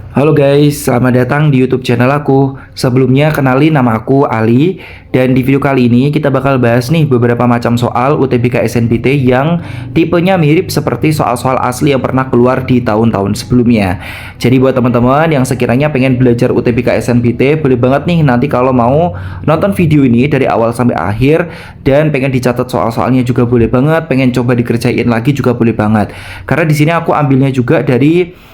Halo guys, selamat datang di YouTube channel aku. Sebelumnya kenalin nama aku Ali, dan di video kali ini kita bakal bahas nih beberapa macam soal UTBK SNBT yang tipenya mirip seperti soal-soal asli yang pernah keluar di tahun-tahun sebelumnya. Jadi buat teman-teman yang sekiranya pengen belajar UTBK SNBT, boleh banget nih nanti kalau mau nonton video ini dari awal sampai akhir, dan pengen dicatat soal-soalnya juga boleh banget, pengen coba dikerjain lagi juga boleh banget. Karena di sini aku ambilnya juga dari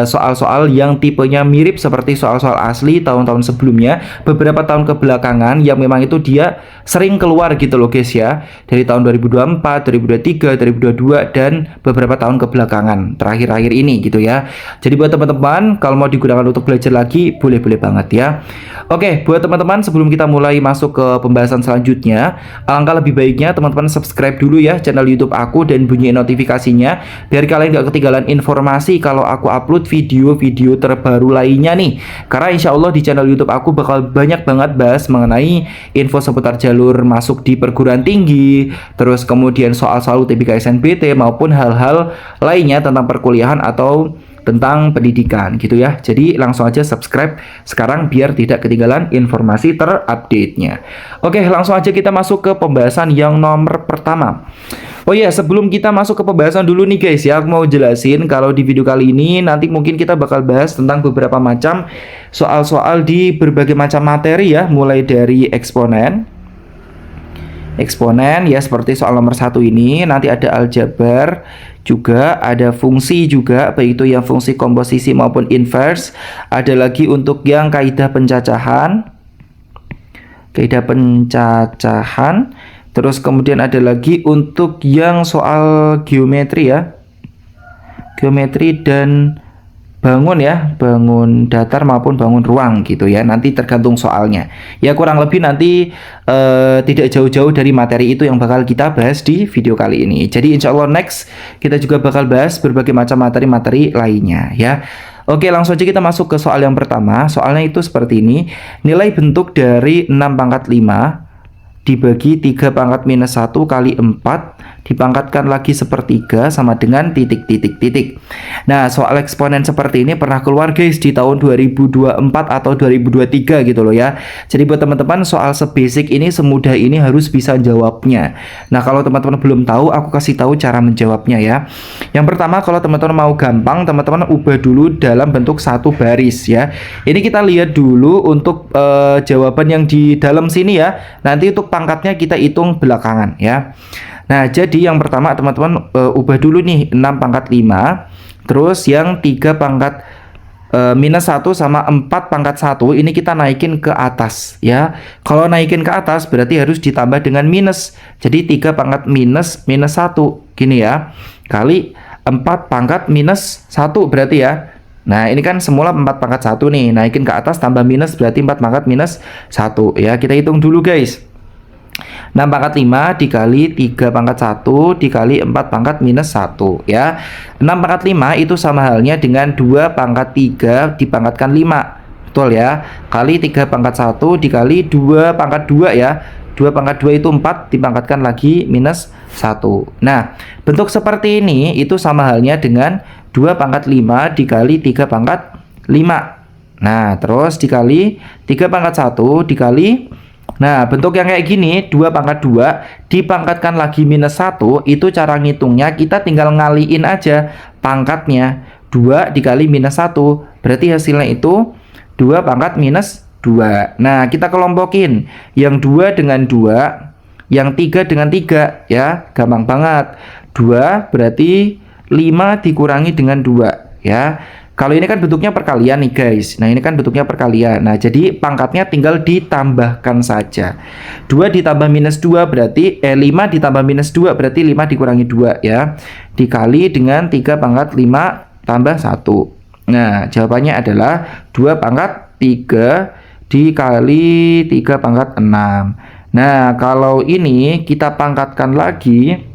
soal-soal yang tipenya mirip seperti soal-soal asli tahun-tahun sebelumnya, beberapa tahun kebelakangan yang memang itu dia sering keluar gitu loh guys ya, dari tahun 2024, 2023, 2022 dan beberapa tahun kebelakangan terakhir-akhir ini gitu ya. Jadi buat teman-teman kalau mau digunakan untuk belajar lagi boleh-boleh banget ya. Oke, buat teman-teman sebelum kita mulai masuk ke pembahasan selanjutnya, alangkah lebih baiknya teman-teman subscribe dulu ya channel YouTube aku dan bunyiin notifikasinya biar kalian gak ketinggalan informasi kalau aku upload video-video terbaru lainnya nih. Karena insya Allah di channel YouTube aku bakal banyak banget bahas mengenai info seputar jalur masuk di perguruan tinggi, terus kemudian soal-soal UTBK SNBT maupun hal-hal lainnya tentang perkuliahan atau tentang pendidikan gitu ya. Jadi langsung aja subscribe sekarang biar tidak ketinggalan informasi terupdate-nya. Oke, langsung aja kita masuk ke pembahasan yang nomor pertama. Oh ya, sebelum kita masuk ke pembahasan dulu nih guys ya, aku mau jelasin kalau di video kali ini nanti mungkin kita bakal bahas tentang beberapa macam soal-soal di berbagai macam materi ya, mulai dari eksponen ya seperti soal nomor 1 ini, nanti ada aljabar, juga ada fungsi juga, baik itu yang fungsi komposisi maupun inverse. Ada lagi untuk yang kaidah pencacahan. Terus kemudian ada lagi untuk yang soal geometri ya. Geometri dan bangun ya, bangun datar maupun bangun ruang gitu ya. Nanti tergantung soalnya. Ya kurang lebih nanti tidak jauh-jauh dari materi itu yang bakal kita bahas di video kali ini. Jadi insya Allah next kita juga bakal bahas berbagai macam materi-materi lainnya ya. Oke, langsung aja kita masuk ke soal yang pertama. Soalnya itu seperti ini. Nilai bentuk dari 6 pangkat 5 dibagi 3 pangkat minus 1 kali 4 dipangkatkan lagi sepertiga sama dengan titik. Nah, soal eksponen seperti ini pernah keluar guys di tahun 2024 atau 2023 gitu loh ya. Jadi buat teman-teman soal sebasic ini, semudah ini harus bisa jawabnya. Nah, kalau teman-teman belum tahu, aku kasih tahu cara menjawabnya ya. Yang pertama, kalau teman-teman mau gampang, teman-teman ubah dulu dalam bentuk satu baris ya. Ini kita lihat dulu untuk jawaban yang di dalam sini ya. Nanti untuk pangkatnya kita hitung belakangan ya. Nah, jadi yang pertama teman-teman ubah dulu nih 6 pangkat 5. Terus yang 3 pangkat minus 1 sama 4 pangkat 1 ini kita naikin ke atas ya. Kalau naikin ke atas berarti harus ditambah dengan minus. Jadi 3 pangkat minus 1 gini ya. Kali 4 pangkat minus 1 berarti ya. Nah, ini kan semula 4 pangkat 1 nih. Naikin ke atas tambah minus berarti 4 pangkat minus 1 ya. Kita hitung dulu guys. 6 pangkat 5 dikali 3 pangkat 1 dikali 4 pangkat minus 1 ya. 6 pangkat 5 itu sama halnya dengan 2 pangkat 3 dipangkatkan 5. Betul ya. Kali 3 pangkat 1 dikali 2 pangkat 2 ya. 2 pangkat 2 itu 4 dipangkatkan lagi minus 1. Nah, bentuk seperti ini itu sama halnya dengan 2 pangkat 5 dikali 3 pangkat 5. Nah, terus dikali 3 pangkat 1 dikali. Nah, bentuk yang kayak gini, 2 pangkat 2 dipangkatkan lagi minus 1, itu cara ngitungnya kita tinggal ngaliin aja pangkatnya. 2 dikali minus 1, berarti hasilnya itu 2 pangkat minus 2. Nah, kita kelompokin. Yang 2 dengan 2, yang 3 dengan 3 ya, gampang banget. 2 berarti 5 dikurangi dengan 2 ya. Kalau ini kan bentuknya perkalian nih guys. Nah, ini kan bentuknya perkalian. Nah, jadi pangkatnya tinggal ditambahkan saja. 2 ditambah minus 2 berarti 5 ditambah minus 2 berarti 5 dikurangi 2 ya. Dikali dengan 3 pangkat 5 tambah 1. Nah, jawabannya adalah 2 pangkat 3 dikali 3 pangkat 6. Nah, kalau ini kita pangkatkan lagi,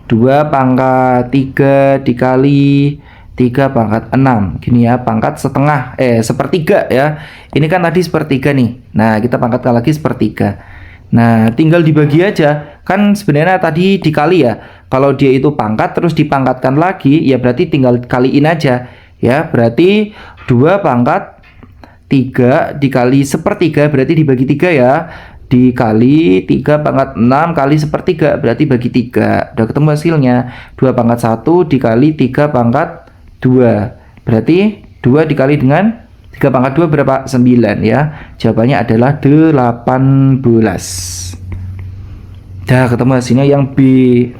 2 pangkat 3 dikali 3 pangkat 6 gini ya, pangkat setengah sepertiga ya. Ini kan tadi sepertiga nih. Nah, kita pangkatkan lagi sepertiga. Nah, tinggal dibagi aja. Kan sebenarnya tadi dikali ya. Kalau dia itu pangkat terus dipangkatkan lagi, ya berarti tinggal kaliin aja ya. Berarti 2 pangkat 3 dikali sepertiga, berarti dibagi 3 ya. Dikali 3 pangkat 6 kali sepertiga, berarti bagi 3. Udah ketemu hasilnya. 2 pangkat 1 dikali 3 pangkat 2. Berarti 2 dikali dengan 3 pangkat 2 berapa? 9 ya. Jawabannya adalah 18. Dah ketemu hasilnya yang B.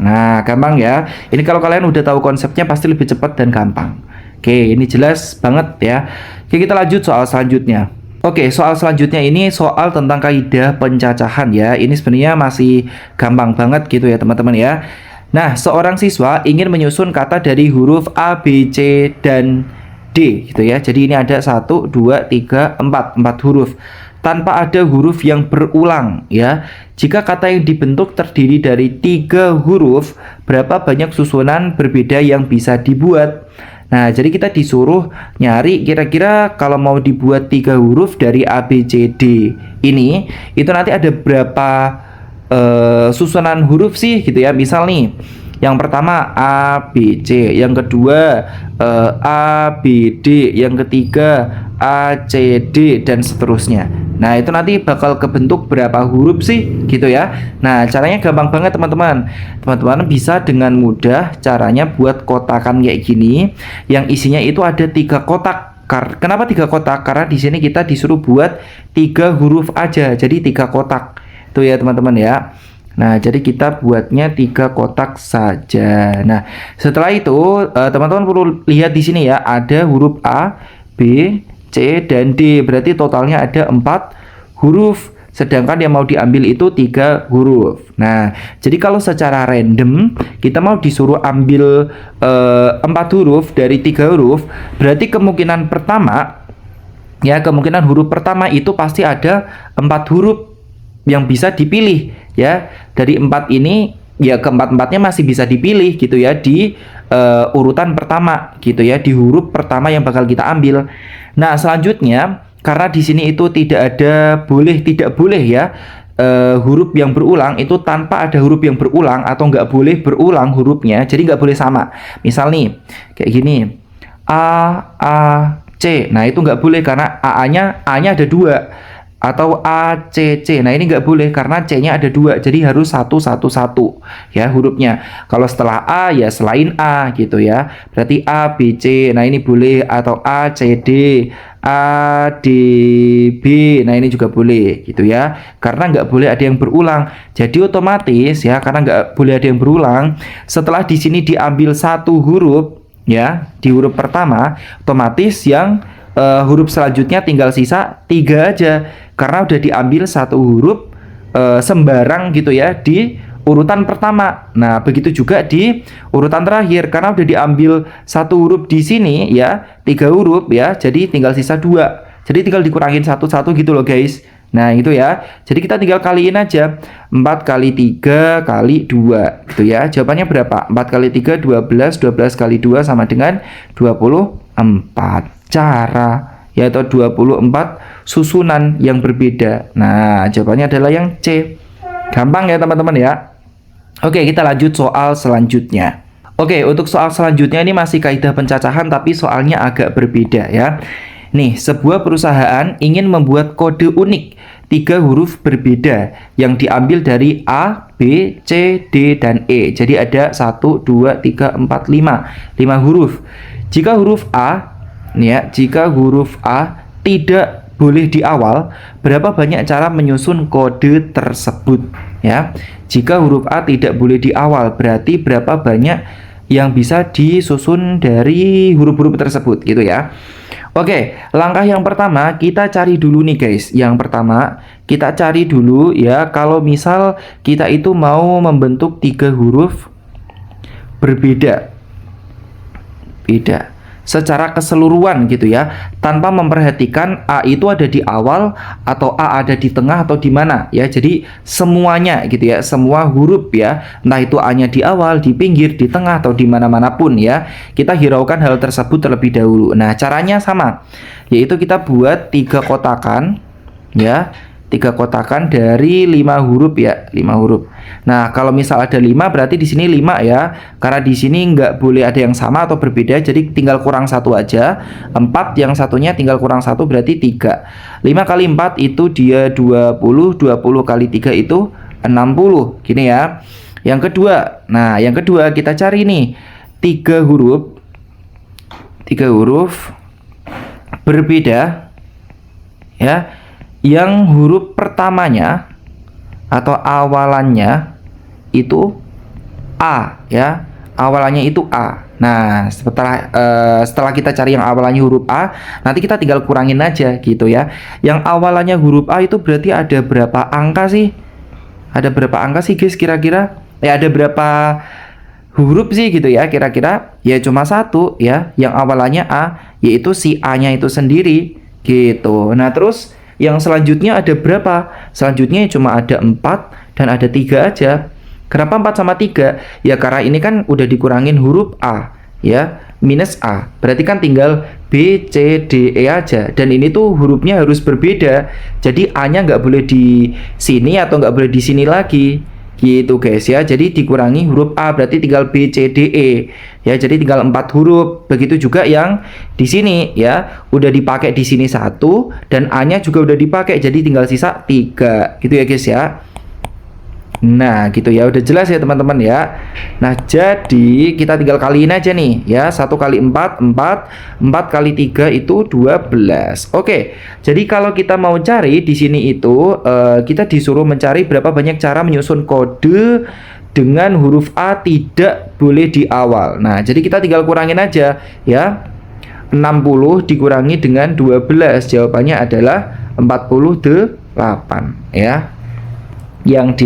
Nah, gampang ya. Ini kalau kalian udah tahu konsepnya pasti lebih cepat dan gampang. Oke, ini jelas banget ya. Oke, kita lanjut soal selanjutnya. Oke, soal selanjutnya ini soal tentang kaidah pencacahan ya. Ini sebenarnya masih gampang banget gitu ya teman-teman ya. Nah, seorang siswa ingin menyusun kata dari huruf A, B, C, dan D gitu ya. Jadi ini ada 1, 2, 3, 4 huruf tanpa ada huruf yang berulang ya. Jika kata yang dibentuk terdiri dari 3 huruf, berapa banyak susunan berbeda yang bisa dibuat? Nah, jadi kita disuruh nyari kira-kira kalau mau dibuat 3 huruf dari A, B, C, D ini, itu nanti ada berapa susunan huruf sih gitu ya. Misal nih, yang pertama A, B, C, yang kedua A, B, D, yang ketiga A, C, D, dan seterusnya. Nah, itu nanti bakal kebentuk berapa huruf sih gitu ya. Nah, caranya gampang banget teman-teman. Teman-teman bisa dengan mudah caranya buat kotakan kayak gini yang isinya itu ada 3 kotak. Kenapa 3 kotak? Karena di sini kita disuruh buat 3 huruf aja. Jadi 3 kotak. Tuh ya teman-teman ya. Nah, jadi kita buatnya 3 kotak saja. Nah, setelah itu teman-teman perlu lihat di sini ya, ada huruf A, B, C, dan D. Berarti totalnya ada 4 huruf. Sedangkan yang mau diambil itu 3 huruf. Nah, jadi kalau secara random kita mau disuruh ambil 4 huruf dari 3 huruf, berarti kemungkinan pertama ya, kemungkinan huruf pertama itu pasti ada 4 huruf yang bisa dipilih ya. Dari 4 ini ya keempat-empatnya masih bisa dipilih gitu ya di urutan pertama gitu ya, di huruf pertama yang bakal kita ambil. Nah, selanjutnya karena di sini itu tidak ada tidak boleh ya huruf yang berulang itu tanpa ada huruf yang berulang atau nggak boleh berulang hurufnya, jadi nggak boleh sama. Misal nih kayak gini, A, C. Nah, itu nggak boleh karena A-nya ada 2. Atau A, C, C. Nah, ini nggak boleh karena C-nya ada 2. Jadi harus 1, 1, 1 ya hurufnya. Kalau setelah A ya selain A gitu ya. Berarti A, B, C. Nah, ini boleh. Atau A, C, D, A, D, B. Nah, ini juga boleh gitu ya. Karena nggak boleh ada yang berulang. Jadi otomatis ya, karena nggak boleh ada yang berulang, setelah di sini diambil 1 huruf ya, di huruf pertama, otomatis yang huruf selanjutnya tinggal sisa 3 aja. Karena udah diambil 1 huruf sembarang gitu ya di urutan pertama. Nah, begitu juga di urutan terakhir karena udah diambil 1 huruf di sini ya, 3 huruf ya. Jadi tinggal sisa 2. Jadi tinggal dikurangin 1 gitu loh, guys. Nah, itu ya. Jadi kita tinggal kaliin aja. 4 kali 3 kali 2 gitu ya. Jawabannya berapa? 4 kali 3 12, 12 kali 2 sama dengan 24. Cara yaitu 24 susunan yang berbeda. Nah, jawabannya adalah yang C. Gampang ya teman-teman ya. Oke, kita lanjut soal selanjutnya. Oke, untuk soal selanjutnya ini masih kaidah pencacahan tapi soalnya agak berbeda ya. Nih, sebuah perusahaan ingin membuat kode unik 3 huruf berbeda yang diambil dari A, B, C, D, dan E. Jadi ada 1, 2, 3, 4, 5 huruf. Jika huruf A jika huruf A tidak boleh di awal, berapa banyak cara menyusun kode tersebut ya? Jika huruf A tidak boleh di awal, berarti berapa banyak yang bisa disusun dari huruf-huruf tersebut gitu ya. Oke, langkah yang pertama kita cari dulu nih guys. Yang pertama kita cari dulu ya, kalau misal kita itu mau membentuk 3 huruf berbeda secara keseluruhan gitu ya, tanpa memperhatikan A itu ada di awal atau A ada di tengah atau di mana ya. Jadi semuanya gitu ya, semua huruf ya, entah itu A-nya di awal, di pinggir, di tengah atau di mana-mana pun ya, kita hiraukan hal tersebut terlebih dahulu. Nah, caranya sama, yaitu kita buat 3 kotakan ya, 3 kotakan dari 5 huruf ya, 5 huruf. Nah, kalau misal ada 5 berarti di sini 5 ya. Karena di sini nggak boleh ada yang sama atau berbeda, jadi tinggal kurang 1 aja. 4 yang satunya tinggal kurang 1 berarti 3. 5 kali 4 itu dia 20, 20 kali 3 itu 60. Gini ya. Yang kedua. Nah, yang kedua kita cari nih 3 huruf. 3 huruf berbeda ya, yang huruf pertamanya atau awalannya itu A ya, awalannya itu A. Nah, setelah kita cari yang awalannya huruf A, nanti kita tinggal kurangin aja gitu ya. Yang awalannya huruf A itu berarti ada berapa angka sih? Ada berapa angka sih guys kira-kira? Ya ada berapa huruf sih gitu ya kira-kira? Ya cuma 1 ya, yang awalannya A, yaitu si A-nya itu sendiri gitu. Nah, terus yang selanjutnya ada berapa? Selanjutnya cuma ada 4 dan ada 3 aja. Kenapa 4 sama 3? Ya karena ini kan udah dikurangin huruf A ya, minus A. Berarti kan tinggal B, C, D, E aja. Dan ini tuh hurufnya harus berbeda. Jadi A-nya nggak boleh di sini atau nggak boleh di sini lagi. Gitu guys ya. Jadi dikurangi huruf A, berarti tinggal B, C, D, E. Ya, jadi tinggal 4 huruf. Begitu juga yang di sini ya. Udah dipakai di sini 1 dan A-nya juga udah dipakai. Jadi tinggal sisa 3. Gitu ya guys ya. Nah, gitu ya. Udah jelas ya teman-teman ya. Nah, jadi kita tinggal kaliin aja nih ya. 1 kali 4, 4. 4 kali 3 itu 12. Oke. Jadi kalau kita mau cari di sini itu kita disuruh mencari berapa banyak cara menyusun kode dengan huruf A tidak boleh di awal. Nah, jadi kita tinggal kurangin aja ya. 60 dikurangi dengan 12. Jawabannya adalah 48 ya.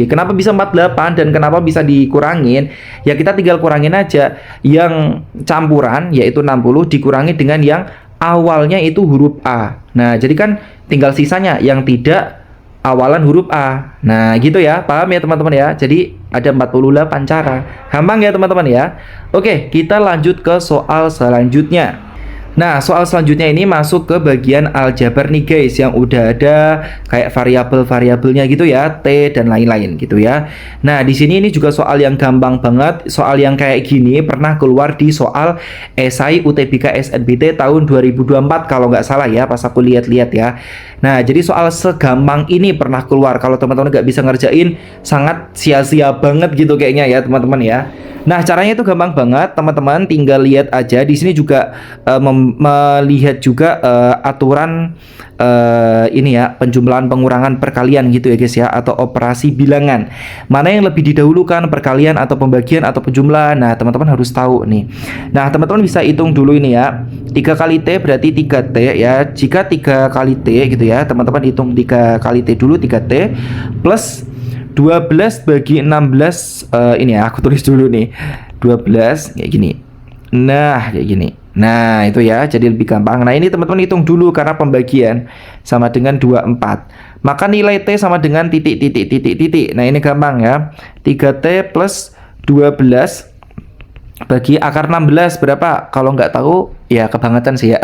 Kenapa bisa 48 dan kenapa bisa dikurangin? Ya kita tinggal kurangin aja. Yang campuran yaitu 60 dikurangi dengan yang awalnya itu huruf A. Nah, jadi kan tinggal sisanya yang tidak awalan huruf A. Nah, gitu ya. Paham ya teman-teman ya? Jadi ada 48 cara. Gampang ya teman-teman ya. Oke, kita lanjut ke soal selanjutnya. Nah, soal selanjutnya ini masuk ke bagian aljabar nih guys, yang udah ada kayak variabel-variabelnya gitu ya, T dan lain-lain gitu ya. Nah, di sini ini juga soal yang gampang banget, soal yang kayak gini pernah keluar di soal esai UTBK SNBT tahun 2024 kalau nggak salah ya, pas aku lihat-lihat ya. Nah, jadi soal segampang ini pernah keluar. Kalau teman-teman nggak bisa ngerjain, sangat sia-sia banget gitu kayaknya ya teman-teman ya. Nah, caranya itu gampang banget, teman-teman. Tinggal lihat aja. Di sini juga melihat juga aturan ini ya, penjumlahan, pengurangan, perkalian gitu ya guys ya, atau operasi bilangan. Mana yang lebih didahulukan, perkalian atau pembagian atau penjumlahan? Nah, teman-teman harus tahu nih. Nah, teman-teman bisa hitung dulu ini ya. 3 kali T berarti 3T ya. Jika 3 kali T gitu ya, teman-teman hitung 3 kali T dulu, 3T plus 12 bagi 16 ini ya, aku tulis dulu nih. 12 kayak gini. Nah, kayak gini. Nah, itu ya, jadi lebih gampang. Nah, ini teman-teman hitung dulu karena pembagian sama dengan 24. Maka nilai T sama dengan titik, titik, titik, titik. Nah, ini gampang ya. 3T plus 12 bagi akar 16 berapa? Kalau nggak tahu, ya kebangetan sih ya.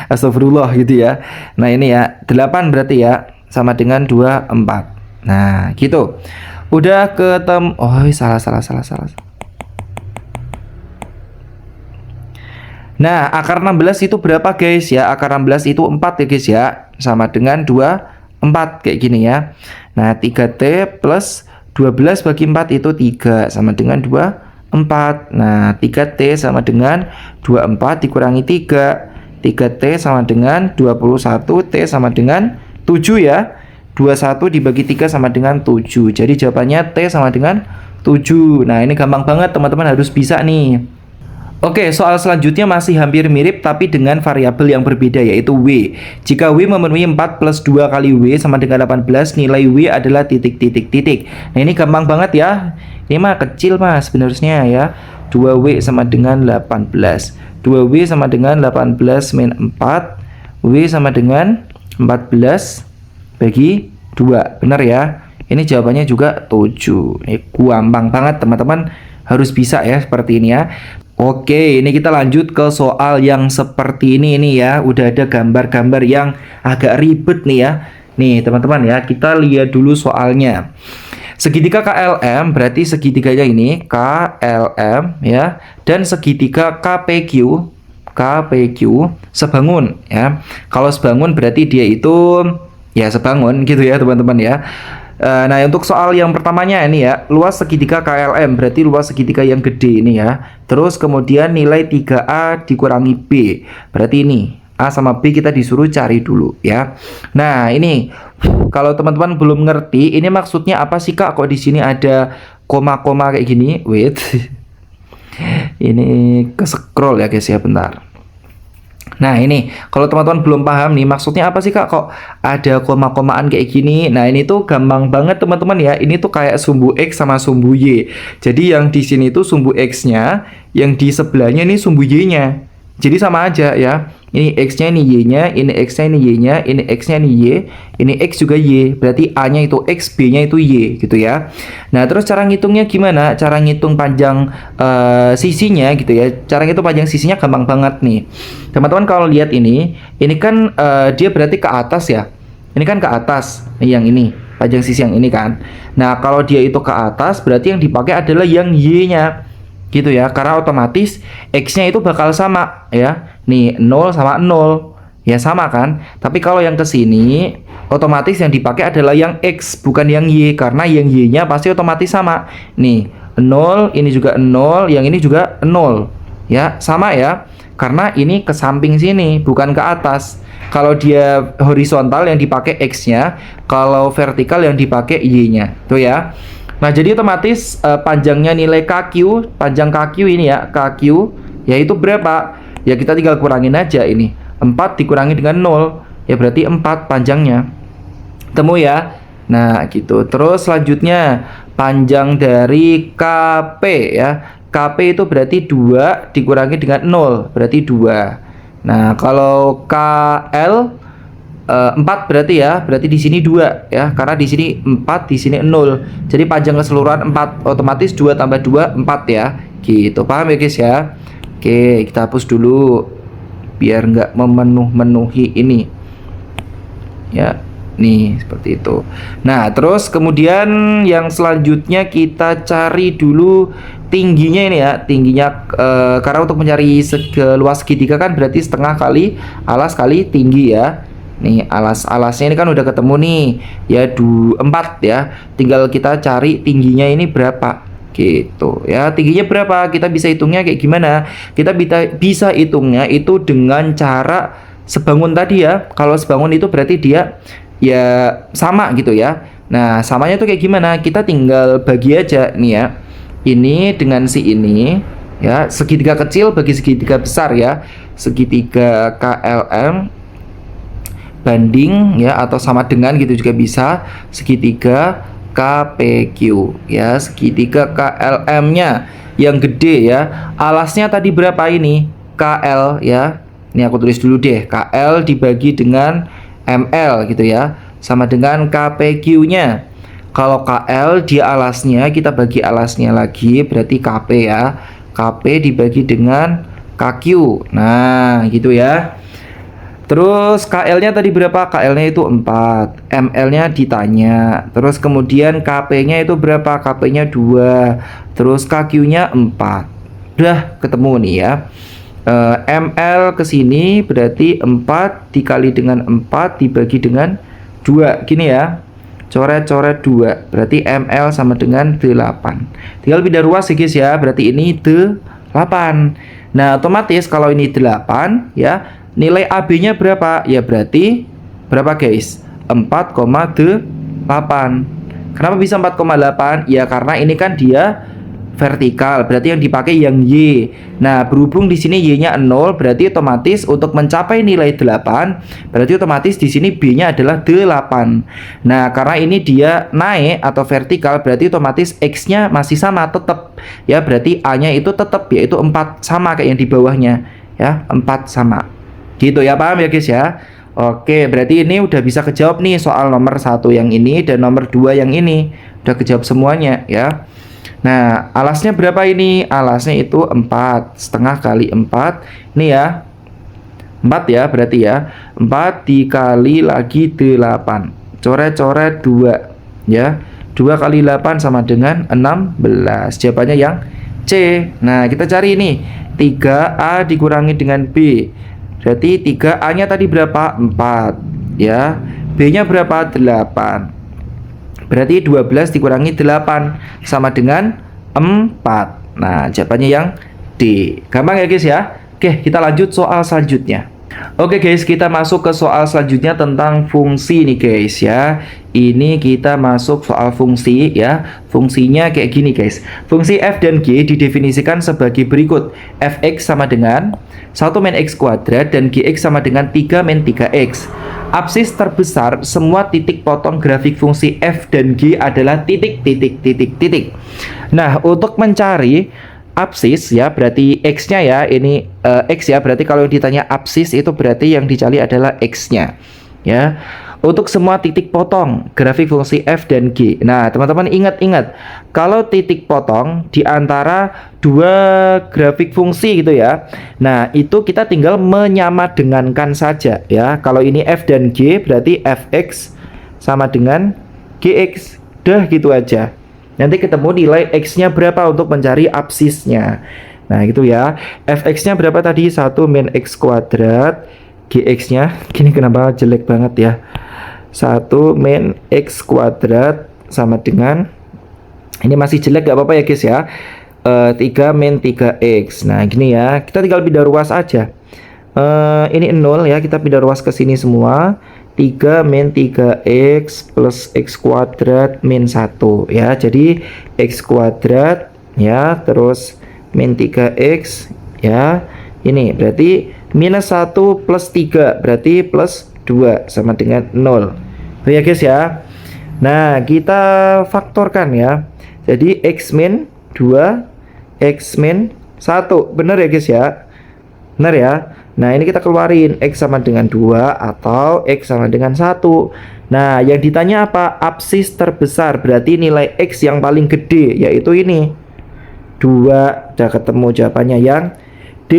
Astagfirullah gitu ya. Nah, ini ya, 8 berarti ya, sama dengan 24. Nah, gitu. Udah ketemu. Oh, salah. Nah, akar 16 itu berapa guys ya? Akar 16 itu 4 ya guys ya. Sama dengan 24 kayak gini ya. Nah, 3T plus 12 bagi 4 itu 3 sama dengan 24. Nah, 3T sama dengan 24 dikurangi 3. 3T sama dengan 21, T sama dengan 7 ya. 21 dibagi 3 sama dengan 7. Jadi jawabannya T sama dengan 7. Nah, ini gampang banget teman-teman, harus bisa nih. Oke, soal selanjutnya masih hampir mirip tapi dengan variabel yang berbeda yaitu W. Jika W memenuhi 4 plus 2 kali W sama dengan 18, nilai W adalah titik, titik, titik. Nah, ini gampang banget ya. Ini mah kecil mas sebenarnya ya. 2W sama dengan 18. 2W sama dengan 18 min 4. W sama dengan 14 bagi 2. Benar ya? Ini jawabannya juga 7. Ini gampang banget teman-teman, harus bisa ya seperti ini ya. Oke, ini kita lanjut ke soal yang seperti ini ya. Udah ada gambar-gambar yang agak ribet nih ya. Nih teman-teman ya, kita lihat dulu soalnya. Segitiga KLM berarti segitiganya ini KLM ya, dan segitiga KPQ sebangun ya. Kalau sebangun berarti dia itu ya sebangun gitu ya teman-teman ya. Nah untuk soal yang pertamanya ini ya, luas segitiga KLM berarti luas segitiga yang gede ini ya. Terus kemudian nilai 3A dikurangi B, berarti ini A sama B kita disuruh cari dulu ya. Nah ini kalau teman-teman belum ngerti ini maksudnya apa sih Kak, kok di sini ada koma-koma kayak gini. Wait ini ke scroll ya guys ya, bentar. Nah ini kalau teman-teman belum paham nih maksudnya apa sih Kak, kok ada koma-komaan kayak gini. Nah ini tuh gampang banget teman-teman ya. Ini tuh kayak sumbu X sama sumbu Y. Jadi yang di sini tuh sumbu X-nya, yang di sebelahnya ini sumbu Y-nya. Jadi sama aja ya. Ini X-nya, ini Y-nya, ini X-nya, ini Y-nya, ini X-nya, ini Y, ini X juga Y. Berarti A-nya itu X, B-nya itu Y gitu ya. Nah, terus cara ngitungnya gimana? Cara ngitung panjang sisinya gitu ya. Cara ngitung panjang sisinya gampang banget nih. Teman-teman kalau lihat ini kan dia berarti ke atas ya. Ini kan ke atas, yang ini, panjang sisi yang ini kan. Nah, kalau dia itu ke atas berarti yang dipakai adalah yang Y-nya. Gitu ya, karena otomatis X-nya itu bakal sama ya. Nih 0 sama 0 ya, sama kan. Tapi kalau yang ke sini otomatis yang dipakai adalah yang X bukan yang Y, karena yang Y-nya pasti otomatis sama. Nih 0, ini juga 0, yang ini juga 0 ya, sama ya. Karena ini ke samping sini bukan ke atas. Kalau dia horizontal yang dipakai X-nya, kalau vertikal yang dipakai Y-nya. Tuh ya. Nah, jadi otomatis panjangnya nilai KQ, panjang KQ ini ya, KQ, yaitu berapa? Ya kita tinggal kurangin aja ini. 4 dikurangi dengan 0, ya berarti 4 panjangnya. Temu ya. Nah, gitu. Terus selanjutnya panjang dari KP ya. KP itu berarti 2 dikurangi dengan 0, berarti 2. Nah, kalau KL 4 berarti ya, berarti di sini 2 ya, karena di sini 4, di sini 0. Jadi panjang keseluruhan 4, otomatis 2 tambah 2 4 ya. Gitu. Paham ya guys ya? Oke, kita hapus dulu biar nggak memenuhi ini. Ya, nih seperti itu. Nah, terus kemudian yang selanjutnya kita cari dulu tingginya ini ya, tingginya karena untuk mencari luas segitiga kan berarti setengah kali alas kali tinggi ya. Nih alasnya ini kan udah ketemu nih ya, 4 ya. Tinggal kita cari tingginya ini berapa gitu ya. Tingginya berapa, kita bisa hitungnya kayak gimana? Kita bisa hitungnya itu dengan cara sebangun tadi ya. Kalau sebangun itu berarti dia ya sama gitu ya. Nah samanya tuh kayak gimana? Kita tinggal bagi aja nih ya, ini dengan si ini ya, segitiga kecil bagi segitiga besar ya. Segitiga KLM banding ya, atau sama dengan gitu juga bisa, segitiga KPQ ya, segitiga KLM-nya yang gede ya. Alasnya tadi berapa ini? KL ya. Ini aku tulis dulu deh, KL dibagi dengan ML gitu ya, sama dengan KPQ-nya. Kalau KL dia alasnya, kita bagi alasnya lagi, berarti KP ya. KP dibagi dengan KQ. Nah, gitu ya. Terus KL-nya tadi berapa? KL-nya itu 4, ML-nya ditanya. Terus kemudian KP-nya itu berapa? KP-nya 2. Terus KQ-nya 4. Udah ketemu nih ya. ML ke sini berarti 4 dikali dengan 4 dibagi dengan 2. Gini ya. Coret-coret 2. Berarti ML sama dengan 8. Tinggal pindah ruas ya guys ya. Berarti ini 8. Nah, otomatis kalau ini 8 ya, nilai AB-nya berapa? Ya berarti berapa guys? 4,8. Kenapa bisa 4,8? Ya karena ini kan dia vertikal, berarti yang dipakai yang Y. Nah, berhubung di sini Y-nya 0, berarti otomatis untuk mencapai nilai 8, berarti otomatis di sini B-nya adalah 8. Nah, karena ini dia naik atau vertikal, berarti otomatis X-nya masih sama tetap. Ya, berarti A-nya itu tetap yaitu 4, sama kayak yang di bawahnya. Ya, 4 sama. Gitu ya, paham ya guys ya? Oke, berarti ini udah bisa kejawab nih soal nomor 1 yang ini dan nomor 2 yang ini. Udah kejawab semuanya ya. Nah, alasnya berapa ini? Alasnya itu 4, setengah kali 4. Ini ya, 4 ya berarti ya. 4 dikali lagi 8. Coret-coret 2 ya. 2 kali 8 sama dengan 16. Jawabannya yang C. Nah, kita cari nih. 3A dikurangi dengan B. Berarti 3A-nya tadi berapa? 4 ya. B-nya berapa? 8. Berarti 12 dikurangi 8 sama dengan 4. Nah, jawabannya yang D. Gampang ya guys ya. Oke, kita lanjut soal selanjutnya. Oke guys, kita masuk ke soal selanjutnya tentang fungsi nih guys ya. Ini kita masuk soal fungsi ya. Fungsinya kayak gini guys. Fungsi f dan g didefinisikan sebagai berikut. Fx sama dengan 1 min x kuadrat dan gx sama dengan 3 min 3x. Absis terbesar semua titik potong grafik fungsi f dan g adalah titik. Nah, untuk mencari absis ya, berarti x-nya ya, ini x ya, berarti kalau ditanya absis itu berarti yang dicari adalah x-nya ya. Untuk semua titik potong grafik fungsi f dan g. Nah, teman-teman ingat-ingat, kalau titik potong di antara dua grafik fungsi gitu ya. Nah, itu kita tinggal menyamadengankan saja ya. Kalau ini f dan g berarti fx sama dengan gx. Dah gitu aja. Nanti ketemu nilai x-nya berapa untuk mencari absisnya. Nah, gitu ya. Fx-nya berapa tadi? 1 min x kuadrat. Gx-nya, gini kenapa jelek banget ya. 1 min x kuadrat sama dengan, ini masih jelek gak apa-apa ya guys ya. 3 min 3x. Nah, gini ya. Kita tinggal pindah ruas aja. Ini 0 ya, kita pindah ruas ke sini semua. 3 min 3x plus x kuadrat min 1 ya. Jadi x kuadrat ya, terus min 3x ya. Ini berarti minus 1 plus 3 berarti plus 2 sama dengan 0. Tuh ya guys ya. Nah, kita faktorkan ya. Jadi x min 2 x min 1. Benar ya guys ya? Benar ya? Nah, ini kita keluarin x sama dengan 2 atau x sama dengan 1. Nah, yang ditanya apa? Absis terbesar, berarti nilai x yang paling gede, yaitu ini 2. Udah ketemu jawabannya yang D.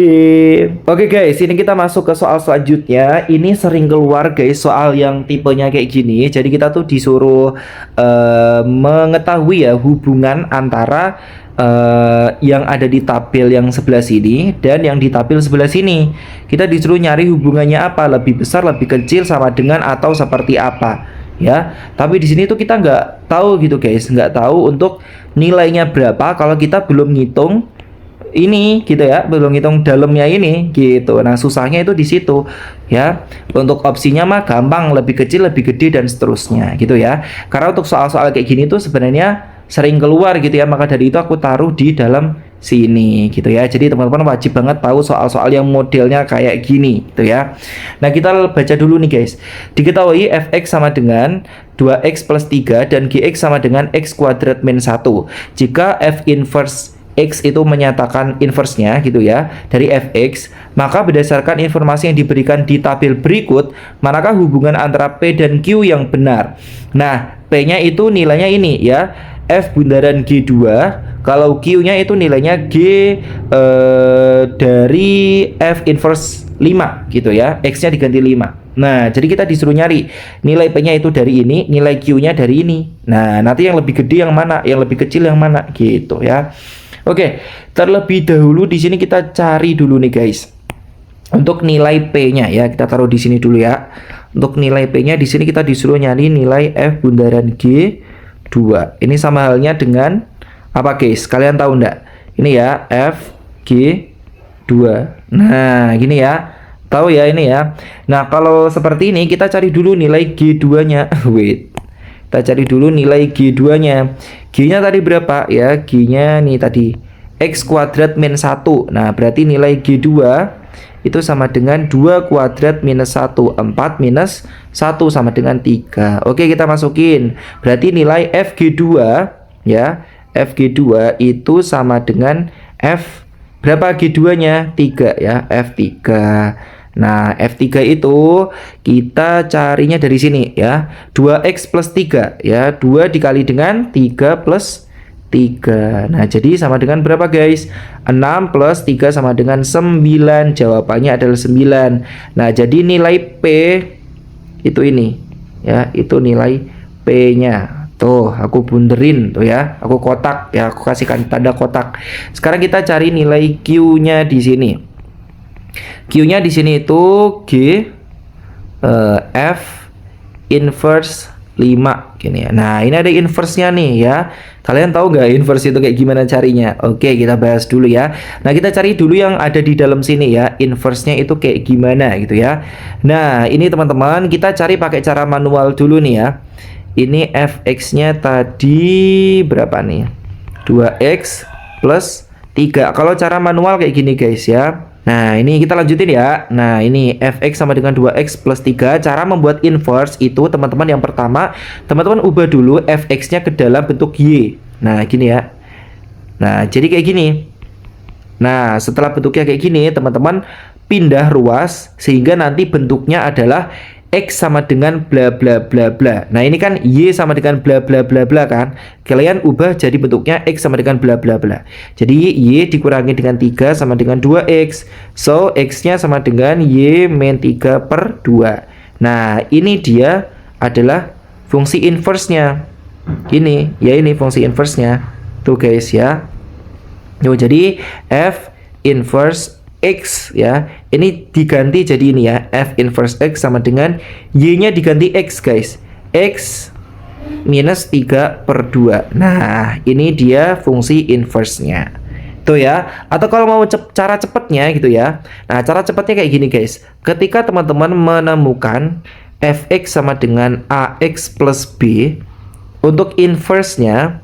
Oke guys, ini kita masuk ke soal selanjutnya. Ini sering keluar guys, soal yang tipenya kayak gini. Jadi kita tuh disuruh mengetahui ya hubungan antara yang ada di tabel yang sebelah sini dan yang di tabel sebelah sini. Kita disuruh nyari hubungannya apa, lebih besar, lebih kecil, sama dengan, atau seperti apa ya. Tapi di sini tuh kita nggak tahu gitu guys, nggak tahu untuk nilainya berapa kalau kita belum ngitung ini gitu ya, belum ngitung dalamnya ini gitu. Nah, susahnya itu di situ ya. Untuk opsinya mah gampang, lebih kecil, lebih gede, dan seterusnya gitu ya. Karena untuk soal-soal kayak gini tuh sebenarnya sering keluar gitu ya, maka dari itu aku taruh di dalam sini gitu ya. Jadi teman-teman wajib banget tahu soal-soal yang modelnya kayak gini gitu ya. Nah, kita baca dulu nih guys. Diketahui fx sama dengan 2x plus 3 dan gx sama dengan x kuadrat min 1. Jika f inverse x itu menyatakan inverse-nya gitu ya dari fx, maka berdasarkan informasi yang diberikan di tabel berikut, manakah hubungan antara P dan Q yang benar? Nah, P-nya itu nilainya ini ya, F bundaran G2, kalau Q-nya itu nilainya G dari F inverse 5 gitu ya, X-nya diganti 5. Nah, jadi kita disuruh nyari nilai P-nya itu dari ini, nilai Q-nya dari ini. Nah, nanti yang lebih gede yang mana, yang lebih kecil yang mana gitu ya. Oke, terlebih dahulu di sini kita cari dulu nih guys. Untuk nilai P-nya ya, kita taruh di sini dulu ya. Untuk nilai P-nya di sini kita disuruh nyari nilai F bundaran G2. Ini sama halnya dengan apa guys? Kalian tahu enggak? Ini ya, F G2. Nah, gini ya. Tahu ya ini ya. Nah, kalau seperti ini kita cari dulu nilai G2-nya. Wait. Kita cari dulu nilai G2-nya. G-nya tadi berapa ya? G-nya nih tadi X kuadrat min 1. Nah, berarti nilai G2 itu sama dengan 2 kuadrat minus 1. 4 minus 1 sama dengan 3. Oke, kita masukin. Berarti nilai FG2 ya, FG2 itu sama dengan F berapa G2-nya? 3 ya, F3. Nah, F3 itu kita carinya dari sini ya. 2X plus 3 ya. 2 dikali dengan 3 plus 3. Nah, jadi sama dengan berapa guys? 6 plus 3 sama dengan 9. Jawabannya adalah 9. Nah, jadi nilai P itu ini. ya, itu nilai P-nya. Tuh, aku bunderin tuh ya. Aku kotak ya, aku kasihkan tanda kotak. Sekarang kita cari nilai Q-nya di sini. Q-nya di sini itu G F inverse 5 gini ya. Nah, ini ada inverse-nya nih ya. Kalian tahu nggak inverse itu kayak gimana carinya? Oke, kita bahas dulu ya. Nah, kita cari dulu yang ada di dalam sini ya. Inverse-nya itu kayak gimana gitu ya. Nah, ini teman-teman, kita cari pakai cara manual dulu nih ya. Ini fx-nya tadi berapa nih? 2x plus 3. Kalau cara manual kayak gini guys ya. Nah, ini kita lanjutin ya. Nah, ini fx sama dengan 2x plus 3. Cara membuat inverse itu teman-teman, yang pertama teman-teman ubah dulu fx-nya ke dalam bentuk y. Nah, gini ya. Nah, jadi kayak gini. Nah, setelah bentuknya kayak gini, teman-teman pindah ruas sehingga nanti bentuknya adalah X sama dengan bla bla bla bla. Nah, ini kan Y sama dengan bla bla bla bla kan. Kalian ubah jadi bentuknya X sama dengan bla bla bla. Jadi Y dikurangi dengan 3 sama dengan 2X. So, X-nya sama dengan Y min 3 per 2. Nah, ini dia adalah fungsi inverse-nya. Ini, ya ini fungsi inverse-nya. Tuh guys ya. Tuh, jadi F inverse X ya, ini diganti jadi ini ya, F inverse X sama dengan Y-nya diganti X guys, X minus 3 per 2. Nah, ini dia fungsi inverse-nya tuh ya. Atau kalau mau cara cepatnya gitu ya, nah cara cepatnya kayak gini guys. Ketika teman-teman menemukan Fx sama dengan AX plus B, untuk inverse-nya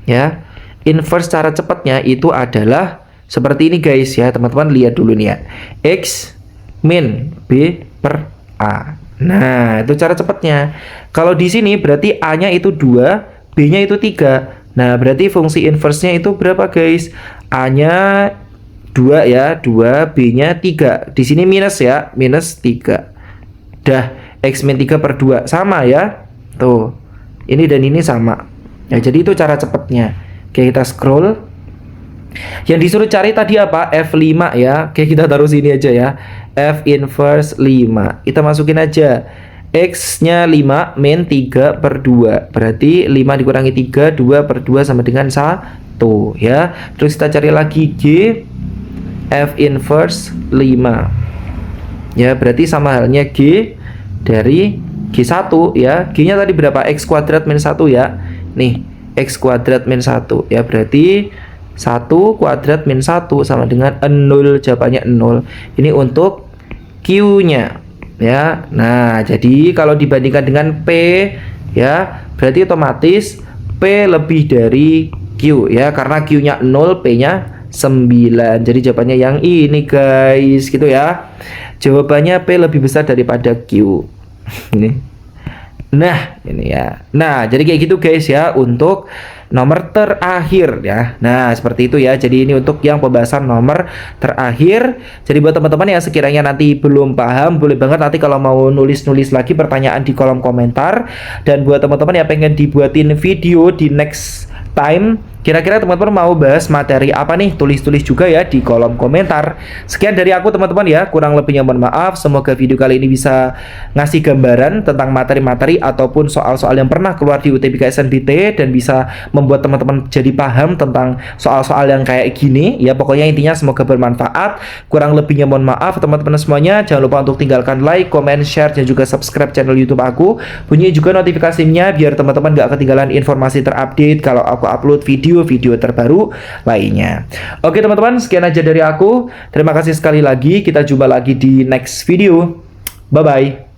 ya, inverse cara cepatnya itu adalah seperti ini guys ya, teman-teman lihat dulu nih ya. X min B per A. Nah, itu cara cepatnya. Kalau di sini berarti A-nya itu 2, B-nya itu 3. Nah, berarti fungsi inverse-nya itu berapa guys? A-nya 2 ya, 2, B-nya 3. Di sini minus ya, minus 3. Dah, X min 3 per 2. Sama ya. Tuh, ini dan ini sama. Ya, jadi itu cara cepatnya. Oke, kita scroll. Yang disuruh cari tadi apa? F5 ya. Oke, kita taruh sini aja ya. F inverse 5. Kita masukin aja. X-nya 5 min 3 per 2. Berarti 5 dikurangi 3, 2 per 2 sama dengan 1 ya. Terus kita cari lagi G F inverse 5. Ya, berarti sama halnya G dari G1 ya. G-nya tadi berapa? X kuadrat min 1 ya. Nih, X kuadrat min 1 ya. Berarti 1 kuadrat min 1 sama dengan 0, jawabannya 0. Ini untuk Q-nya ya. Nah, jadi kalau dibandingkan dengan P ya, berarti otomatis P lebih dari Q ya, karena Q-nya 0, P-nya 9. Jadi jawabannya yang ini guys, gitu ya. Jawabannya P lebih besar daripada Q. Ini. Nah, ini ya. Nah, jadi kayak gitu guys ya untuk nomor terakhir ya. Nah, seperti itu ya. Jadi ini untuk yang pembahasan nomor terakhir. Jadi buat teman-teman yang sekiranya nanti belum paham, boleh banget nanti kalau mau nulis-nulis lagi pertanyaan di kolom komentar. Dan buat teman-teman yang pengen dibuatin video di next time, kira-kira teman-teman mau bahas materi apa nih? Tulis-tulis juga ya di kolom komentar. Sekian dari aku teman-teman ya, kurang lebihnya mohon maaf. Semoga video kali ini bisa ngasih gambaran tentang materi-materi ataupun soal-soal yang pernah keluar di UTBK SNBT dan bisa membuat teman-teman jadi paham tentang soal-soal yang kayak gini ya. Pokoknya intinya semoga bermanfaat. Kurang lebihnya mohon maaf teman-teman semuanya. Jangan lupa untuk tinggalkan like, comment, share, dan juga subscribe channel YouTube aku. Bunyi juga notifikasinya biar teman-teman gak ketinggalan informasi terupdate kalau aku upload video terbaru lainnya. Oke teman-teman, sekian aja dari aku. Terima kasih sekali lagi. Kita jumpa lagi di next video. Bye-bye.